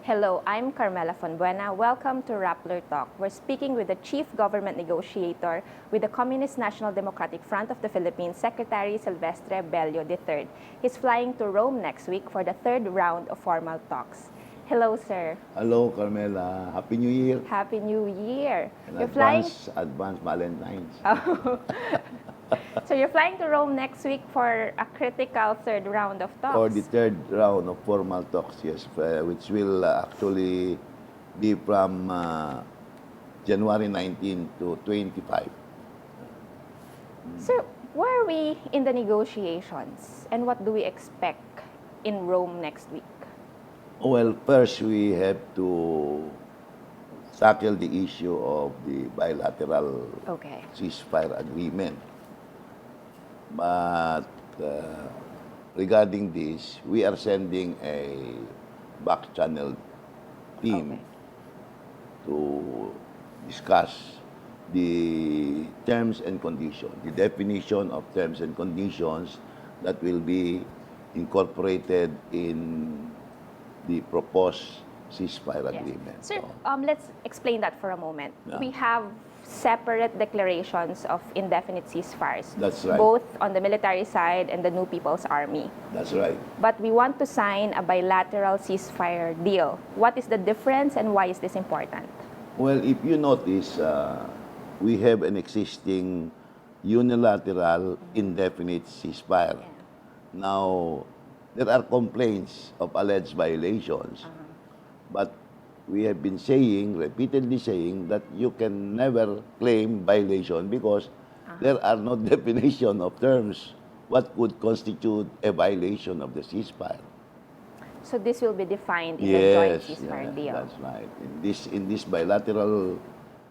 Hello, I'm Carmela Fonbuena. Welcome to Rappler Talk. We're speaking with the Chief Government Negotiator with the Communist National Democratic Front of the Philippines, Secretary Silvestre Bello III. He's flying to Rome next week for the third round of formal talks. Hello, sir. Hello, Carmela. Happy New Year. Happy New Year. And You're flying. advance Valentine's. So you're flying to Rome next week for a critical third round of talks. For the third round of formal talks, yes, which will actually be from January 19 to 25. Sir, where are we in the negotiations and what do we expect in Rome next week? Well, first we have to tackle the issue of the bilateral ceasefire agreement. But regarding this, we are sending a back channel team to discuss the terms and conditions, the definition of terms and conditions that will be incorporated in the proposed ceasefire agreement. Sir, let's explain that for a moment. Yeah. We have separate declarations of indefinite ceasefires. That's right. Both on the military side and the New People's Army. That's right. But we want to sign a bilateral ceasefire deal. What is the difference and why is this important? Well, if you notice, we have an existing unilateral indefinite ceasefire. Now, there are complaints of alleged violations, but we have been saying, repeatedly saying, that you can never claim violation because there are no definition of terms what could constitute a violation of the ceasefire. So this will be defined in the joint ceasefire deal. That's right. In this bilateral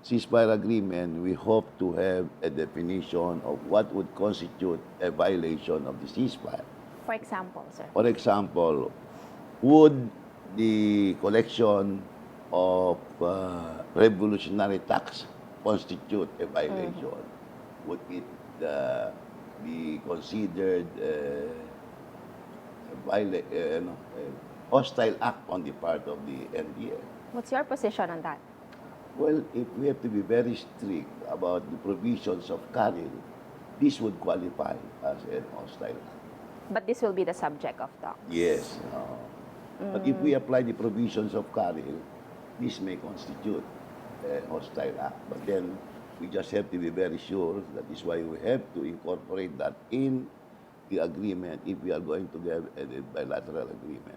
ceasefire agreement, we hope to have a definition of what would constitute a violation of the ceasefire. For example, sir? For example, would the collection of revolutionary tax constitute a violation? Would it be considered a hostile act on the part of the NDF? What's your position on that? Well, if we have to be very strict about the provisions of Caril, this would qualify as an hostile act. But this will be the subject of talks. Yes. But if we apply the provisions of Caril, this may constitute a hostile act. But then we just have to be very sure. That is why we have to incorporate that in the agreement if we are going to have a bilateral agreement.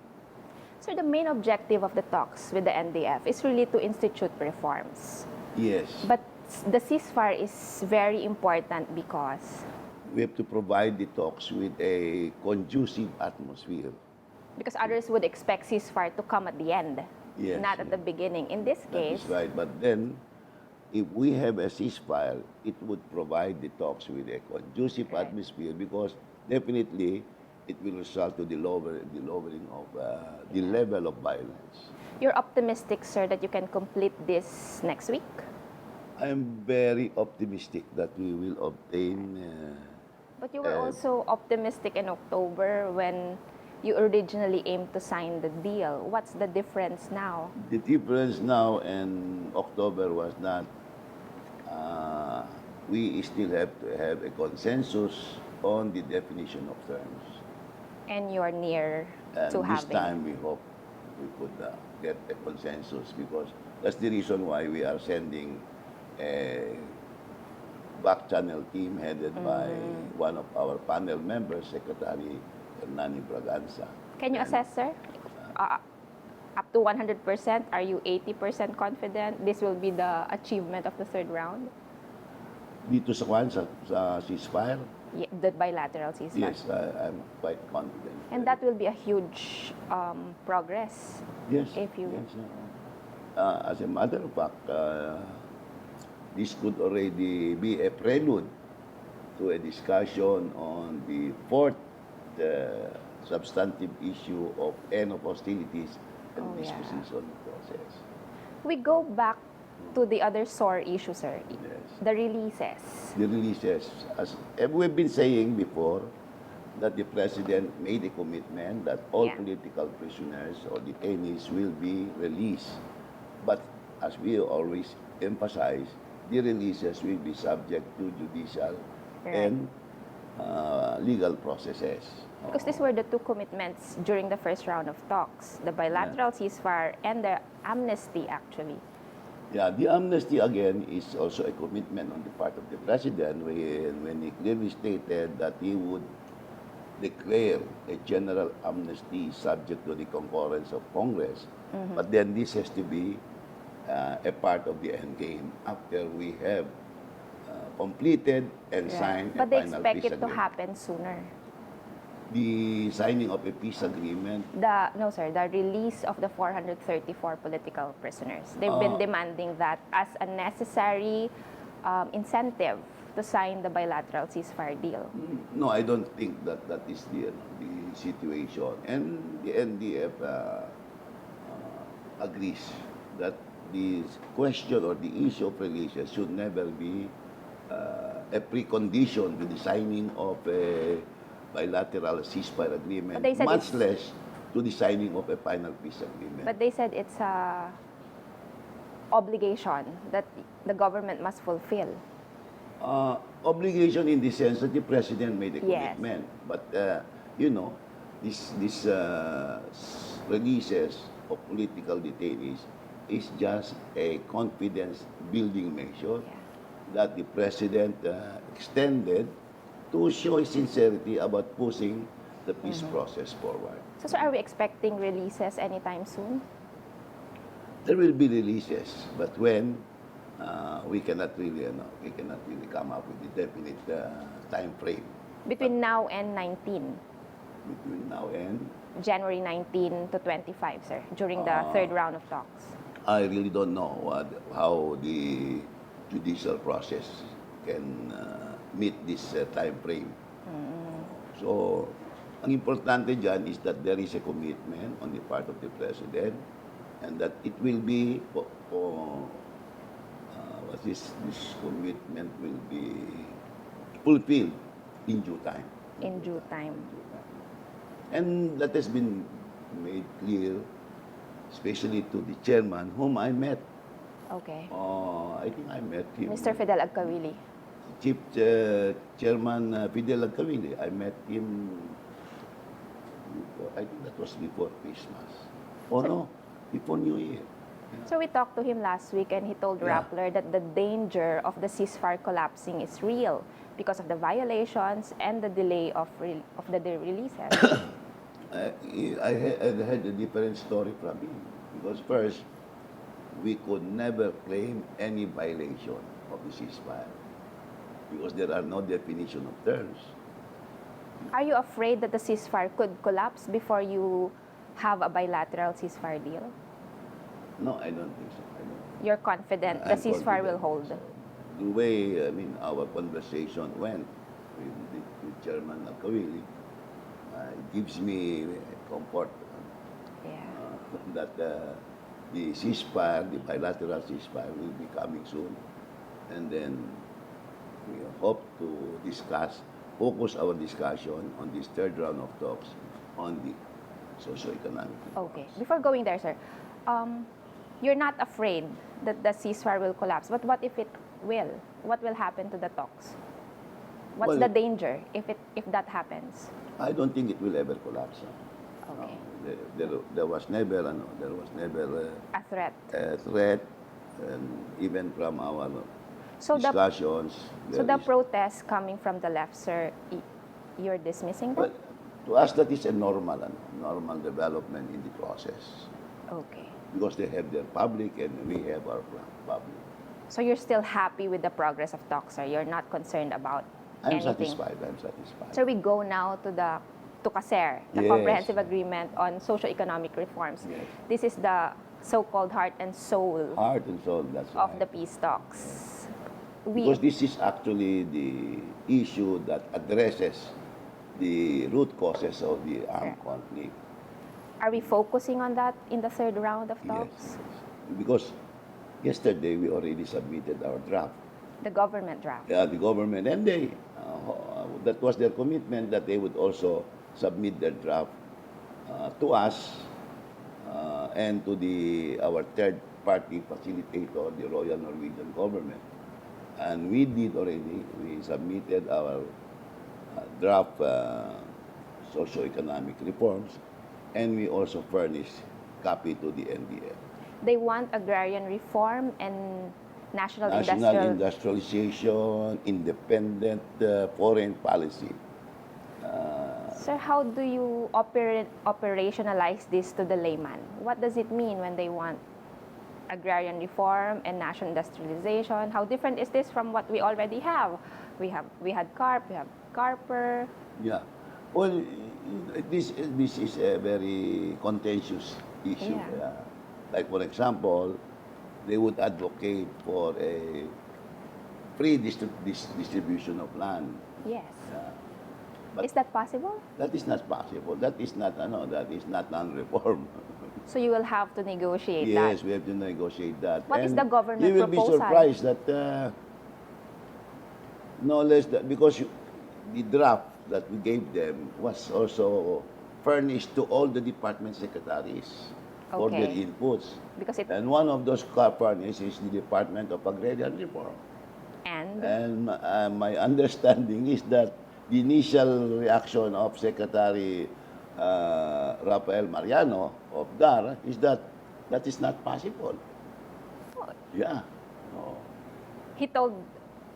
So the main objective of the talks with the NDF is really to institute reforms. Yes. But the ceasefire is very important because we have to provide the talks with a conducive atmosphere. Because others would expect ceasefire to come at the end, not at the beginning. In this case... That's right. But then, if we have a ceasefire, it would provide the talks with a conducive atmosphere because definitely it will result to the lowering of the level of violence. You're optimistic, sir, that you can complete this next week? I'm very optimistic that we will obtain... but you were also optimistic in October when you originally aimed to sign the deal. What's the difference now? The difference now and October was not, we still have to have a consensus on the definition of terms. And you're near to having. This time we hope we could get a consensus because that's the reason why we are sending a back channel team headed by one of our panel members, Secretary Hernani Braganza. Can you assess, sir? Up to 100%, are you 80% confident this will be the achievement of the third round? Dito sa ceasefire? Yeah, the bilateral ceasefire. Yes, I'm quite confident. And that will be a huge progress. Yes. If you... Yes. As a matter of fact, this could already be a prelude to a discussion on the fourth substantive issue of end of hostilities and disposition process. We go back to the other sore issue, sir. Yes. The releases. The releases, as we've been saying before, that the President made a commitment that all Yeah. political prisoners or detainees will be released. But as we always emphasize, the releases will be subject to judicial Right. and legal processes. Because these were the two commitments during the first round of talks, the bilateral ceasefire and the amnesty, actually. Yeah, the amnesty again is also a commitment on the part of the President when he clearly stated that he would declare a general amnesty subject to the concurrence of Congress. But then this has to be a part of the end game after we have completed and signed But a they final expect peace it to agreement. happen sooner. The signing of a peace agreement, The release of the 434 political prisoners. They've been demanding that as a necessary incentive to sign the bilateral ceasefire deal. no, I don't think that that is the situation. And the NDF agrees that the question or the issue of releases should never be a precondition to the signing of a bilateral ceasefire agreement, But they said much it's- less to the signing of a final peace agreement. But they said it's a obligation that the government must fulfill. Obligation in the sense that the President made a Yes. commitment. But, you know, this releases of political detainees is just a confidence building measure Yeah. that the President extended to show his sincerity about pushing the peace process forward. So, sir, are we expecting releases anytime soon? There will be releases, but when we cannot really come up with a definite time frame Between now and 19, between now and January 19 to 25, sir, during the third round of talks. I really don't know how the judicial process can meet this time frame. So, ang importante dyan is that there is a commitment on the part of the President and that it will be, this commitment will be fulfilled in due time. In due time. And that has been made clear, especially to the chairman, whom I met. Okay. I think I met him. Mr. Fidel Agkawili. Chief Chairman Fidel Agkawili. I met him, I think that was before Christmas. Oh no, before New Year. So we talked to him last week and he told Yeah. Rappler that the danger of the ceasefire collapsing is real because of the violations and the delay of the releases. I had a different story from him. Because first, we could never claim any violation of the ceasefire because there are no definition of terms. Are you afraid that the ceasefire could collapse before you have a bilateral ceasefire deal? No, I don't think so. I don't. You're confident the I'm ceasefire will confident. hold? The way, our conversation went with Chairman Akawili, it gives me comfort Yeah. that the ceasefire, the bilateral ceasefire will be coming soon. And then we hope to focus our discussion on this third round of talks on the socio-economic reforms. Okay. Before going there, sir, you're not afraid that the ceasefire will collapse. But what if it will? What will happen to the talks? What's Well, the danger if that happens? I don't think it will ever collapse. Okay. There was never A threat. a threat, and even from our So the discussions. So there the is- protests coming from the left, sir, you're dismissing well, that? to us, that is a normal development in the process Okay. because they have their public and we have our public. So you're still happy with the progress of talks, sir? You're not concerned about I'm anything? satisfied. I'm satisfied. So we go now to the CASER, the Yes. Comprehensive Agreement on Socio-Economic Reforms. Yes. This is the so-called heart and soul Heart and soul. That's of right. the peace talks. Because this is actually the issue that addresses the root causes of the armed conflict. Are we focusing on that in the third round of talks? Yes. Because yesterday we already submitted our draft. The government draft. The government and they, that was their commitment that they would also submit their draft to us and to our third-party facilitator, the Royal Norwegian Government. And we did already. We submitted our draft socio-economic reforms, and we also furnished copy to the NDF. They want agrarian reform and national Industrialization, independent foreign policy. Sir, how do you operationalize this to the layman? What does it mean when they want agrarian reform and national industrialization? How different is this from what we already have? We had CARP, we have CARPER. Yeah. Well, this is a very contentious issue. Yeah. Like, for example, they would advocate for a free distribution of land. Yes. But is that possible? That is not possible. That is not non-reform. So you will have to negotiate that? Yes, we have to negotiate that. What is the government proposal? You will proposal? be surprised that no less that because the draft that we gave them was also furnished to all the department secretaries for their inputs. And one of those partners is the Department of Agrarian Reform. And my understanding is that the initial reaction of Secretary Rafael Mariano of GAR is that is not possible. Yeah. No. He told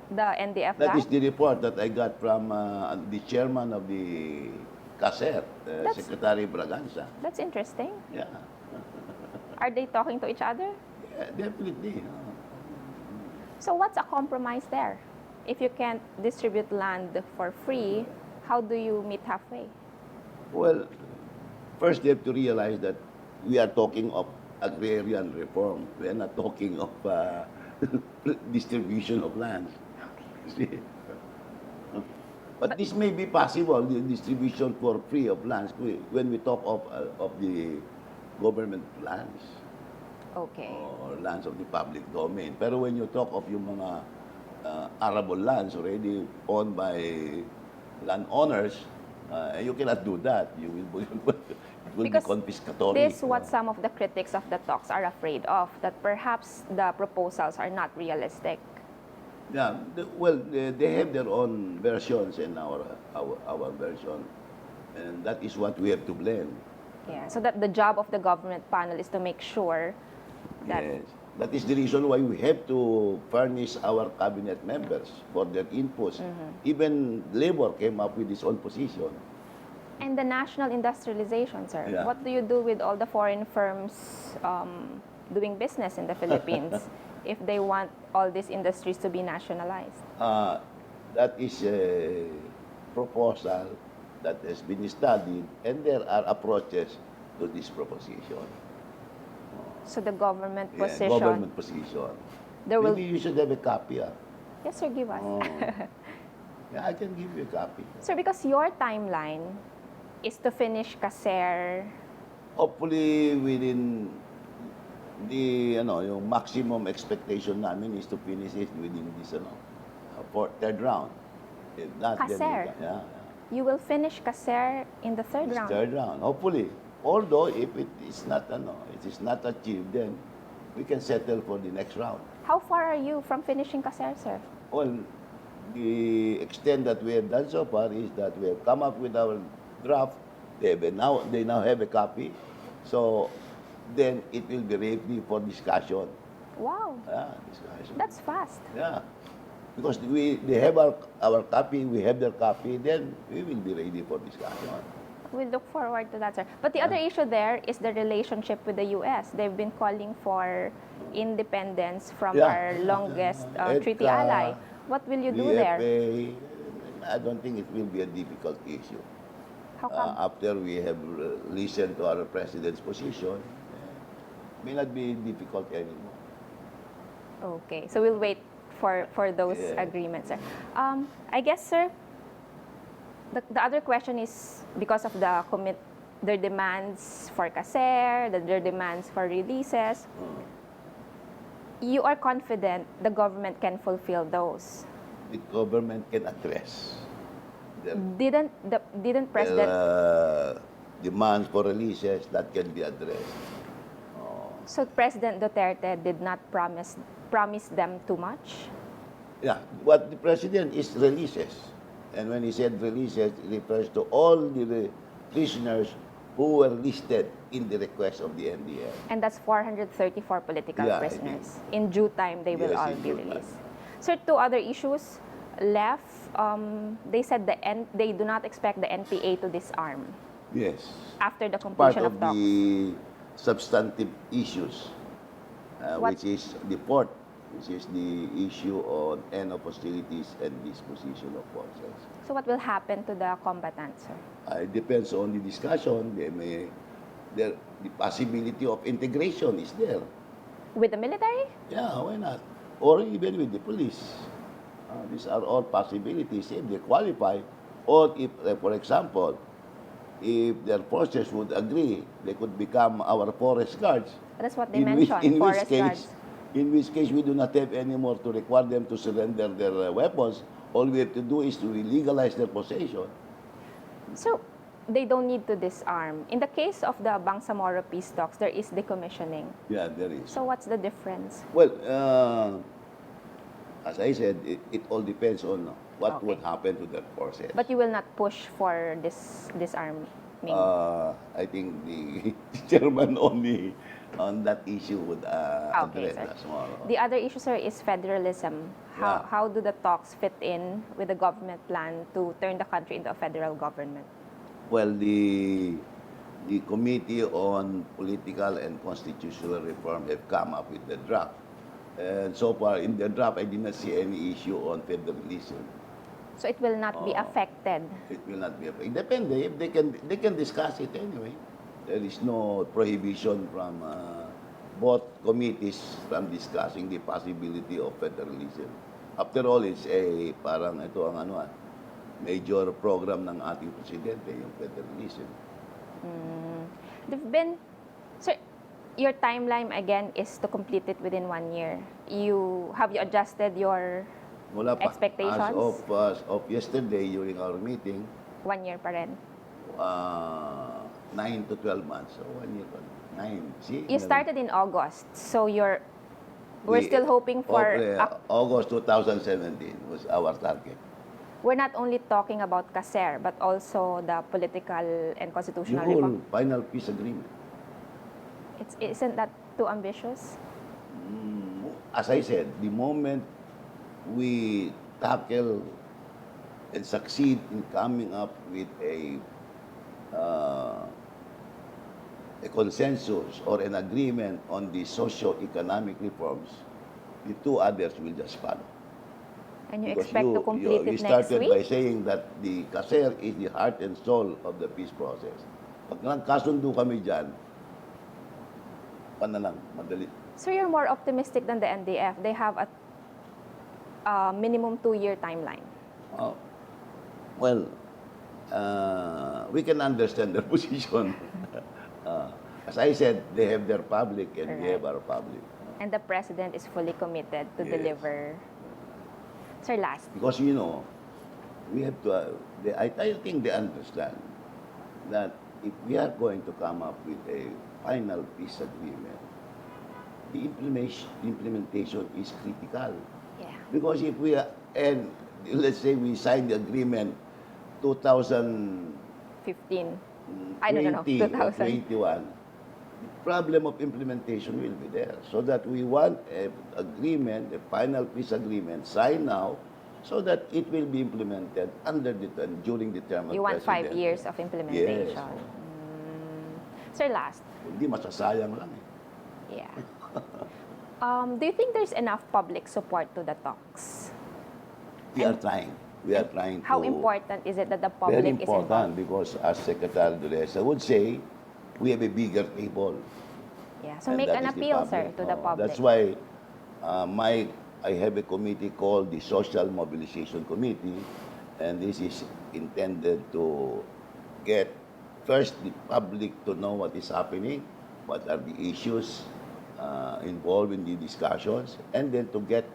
the NDF That is the report that I got from the chairman of the CASER, Secretary Braganza. That's interesting. Yeah. Are they talking to each other? Yeah, definitely. So what's a compromise there? If you can't distribute land for free, how do you meet halfway? Well, first they have to realize that we are talking of agrarian reform. We are not talking of distribution of land. Okay. But this may be possible, the distribution for free of lands, when we talk of the government lands. Okay. Or lands of the public domain. Pero when you talk of yung mga arable lands already owned by landowners, you cannot do that. You will it will be confiscatory. This is what some of the critics of the talks are afraid of, that perhaps the proposals are not realistic. Yeah, they have their own versions and our version, and that is what we have to blend. Yeah, so that the job of the government panel is to make sure that... Yes. That is the reason why we have to furnish our cabinet members for their inputs. Even Labor came up with its own position. And the national industrialization, sir. Yeah. What do you do with all the foreign firms doing business in the Philippines if they want all these industries to be nationalized? That is a proposal that has been studied, and there are approaches to this proposition. So the government position... government position. Maybe you should have a copy. Yes, sir, give us. Yeah, I can give you a copy. Sir, because your timeline is to finish CASER... Hopefully, within the, yung maximum expectation namin is to finish it within this, third round. If not, CASER? Yeah. You will finish CASER in the third round? Third round, hopefully. Although, if it is not, it is not achieved, then we can settle for the next round. How far are you from finishing CASER, sir? Well, the extent that we have done so far is that we have come up with our draft. They now have a copy. So, then it will be ready for discussion. Wow. Yeah, discussion. That's fast. Yeah. Because they have our copy, we have their copy, then we will be ready for discussion. We look forward to that, sir. But the other issue there is the relationship with the U.S. They've been calling for independence from our longest treaty ally. What will you do there? I don't think it will be a difficult issue. How come? After we have listened to our president's position, it may not be difficult anymore. Okay, so we'll wait for those agreements, sir. I guess, sir, the other question is because of their demands for CASER, their demands for releases. You are confident the government can fulfill those? The government can address their, Didn't their President demands for releases that can be addressed. so President Duterte did not promise them too much? Yeah, what the president is releases. And when he said releases, it refers to all the prisoners who were listed in the request of the NDF. And that's 434 political Yeah, I prisoners. In due time, they will Yes, all in be due time. released. So, two other issues left. They said they do not expect the NPA to disarm Yes. after the Part completion of of talks. the substantive issues, What- which is the fourth, which is the issue on end of hostilities and disposition of forces. So, what will happen to the combatants, sir? It depends on the discussion. The possibility of integration is there. With the military? Yeah, why not? Or even with the police. These are all possibilities if they qualify, or if, for example, if their forces would agree, they could become our forest guards. That's what they mentioned, forest guards. In which case, we do not have anymore to require them to surrender their weapons. All we have to do is to legalize their possession. So, they don't need to disarm. In the case of the Bangsamoro peace talks, there is decommissioning. Yeah, there is. So, what's the difference? Well, as I said, it all depends on what Okay. would happen to their forces. But you will not push for this disarming. I think the chairman only on that issue would Okay, address sir. that tomorrow. The other issue, sir, is federalism. Yeah. How do the talks fit in with the government plan to turn the country into a federal government? Well, the Committee on Political and Constitutional Reform have come up with the draft. And so far, in the draft, I did not see any issue on federalism. So it will not be affected. It will not be affected. Depende. If they can discuss it anyway. There is no prohibition from both committees from discussing the possibility of federalism. After all, it's parang ito ang major program ng ating presidente, yung federalism. They've been, sir, your timeline again is to complete it within 1 year. Have you adjusted your Wala pa. Expectations? As of yesterday, during our meeting, 1 year pa rin? 9 to 12 months. So 1 year pa. 9. See? You started in August, so we're still hoping for August 2017 was our target. we're not only talking about CASER, but also the political and The constitutional whole reform. final peace agreement. Isn't that too ambitious? As I said, the moment we tackle and succeed in coming up with a consensus or an agreement on the socio-economic reforms, the two others will just follow. And you Because expect to complete you it next started week? by saying that the CASER is the heart and soul of the peace process. Pag nagkasundo kami dyan, lang, madali. So you're more optimistic than the NDF. They have a minimum 2-year timeline. Well, we can understand their position. As I said, they have their public and we have our public. And the president is fully committed to Yes. deliver. Sir, last. Because, we have to, I think they understand that if we are going to come up with a final peace agreement, the implementation is critical. Yeah. Because if we are, and let's say we sign the agreement 2020 15. I don't know, 2000. or 21, the problem of implementation will be there. So that we want an agreement, a final peace agreement, signed now, so that it will be implemented during the term of You want 5 President. years of implementation. Yes. Sir, last. Hindi, masasayang lang eh. Yeah. Do you think there's enough public support to the talks? We are trying. We are trying How to... important is it that the public Very is involved? important because as Secretary Duresa would say, we have a bigger table. Yeah. So And make that an is the appeal, sir, public. to the public. That's why I have a committee called the Social Mobilization Committee, and this is intended to get first the public to know what is happening, what are the issues involved in the discussions, and then to get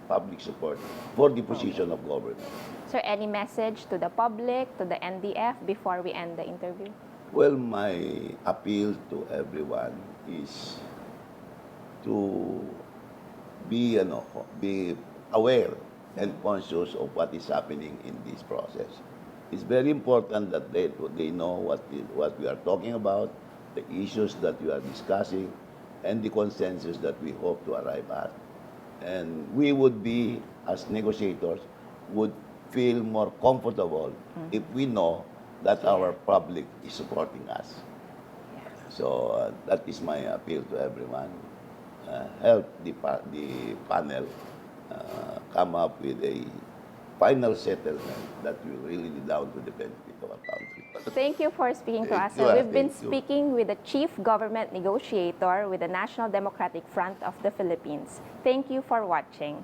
public support for the position of government. Sir, any message to the public, to the NDF before we end the interview? Well, my appeal to everyone is to be, be aware and conscious of what is happening in this process. It's very important that they know what we are talking about, the issues that we are discussing, and the consensus that we hope to arrive at. And we would be, as negotiators, would feel more comfortable if we know that our public is supporting us. So that is my appeal to everyone. Help the panel come up with a final settlement that will really be down to the benefit of our country. Thank you for speaking to us. Thank you, We've been thank you. speaking with the Chief Government Negotiator with the National Democratic Front of the Philippines. Thank you for watching.